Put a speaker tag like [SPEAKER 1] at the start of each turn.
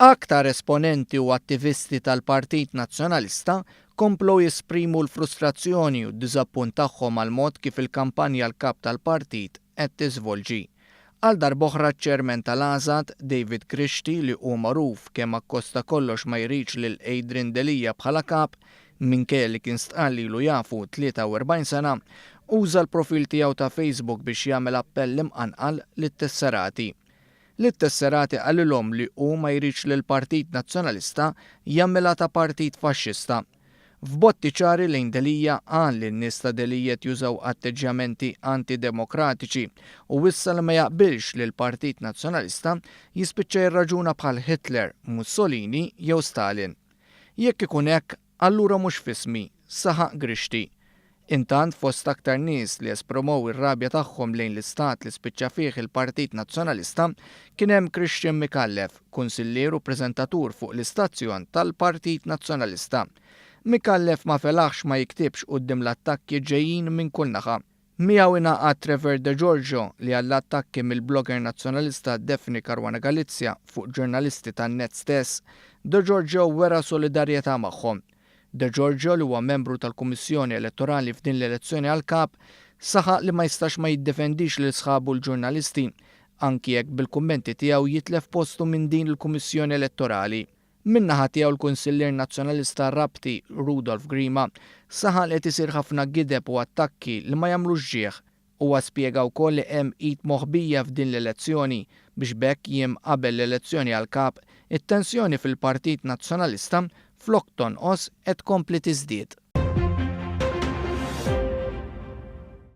[SPEAKER 1] Aktar esponenti u attivisti tal-Partit Nazzjonalista komplow jesprimu l-frustrazzjoni u d-diżappunt tagħhom għal mod kif il-kampanja l-kap tal-partit qed tiżvolġi. Għal darb'oħra ċ-ċermen tal-Għażad David Christie li hu magħruf kemm akkosta kollox ma jridx lil Adrian Delija bħala kap minkejja li kien stqarr lilu jafu 43 sena, uża l-profil tiegħu ta' Facebook biex jagħmel appell imqanqal lit-tesserati. Lit-tesserati qalilhom li hu ma jridx li l-Partit Nazzjonalista jagħmilha ta' partit faxxista. F'botti ċari lejn Delija qal li n-nies ta' Delija jużaw atteġġjamenti antidemokratiċi u issa li ma jaqbilx li l-Partit Nazzjonalista jispiċċa jirraġuna bħal Hitler, Mussolini jew Stalin. Jekk ikun hekk, allura mhux fismi, saħaq Christie. Intant fost aktar nies li espromow ir-rabja tagħhom lejn l-istat li spiċċa fih il-Partit Nazzjonalista kien hemm Christian Micallef, kunsillier u preżentatur fuq l-istazzjon tal-Partit Nazzjonalista. Micallef ma felaħx ma jiktibx quddiem l-attakki ġejjin minn kull naħa. Miegħu ingħaqad Trevor De Giorgio li għall-attakki mill-blogger nazzjonalista Daphne Caruana Galizia fuq ġurnalisti tan-net stess, De Giorgio wera solidarjetà magħhom. De Giorgio li huwa membru tal-Kummissjoni Elettorali f'din l-elezzjoni għal kap saħaq li ma jistax ma jiddefendix lil sħabu l-ġurnalisti, anki jekk bil-kummenti tiegħu jitlef postu minn din il-Kummissjoni Elettorali. Min-naħa tiegħu l-Kunsillier Nazzjonalista Rabti Rudolf Grima saħaq li qed isir ħafna gideb u attakki li ma jagħmlux ġieħ. Huwa spjega wkoll li hemm id moħbija f'din l-elezzjoni biex bekk jiem qabel l-elezzjoni għal kap it-tensjoni fil-Partit Nazzjonalista flok tonqos qed tkompli tiżdied.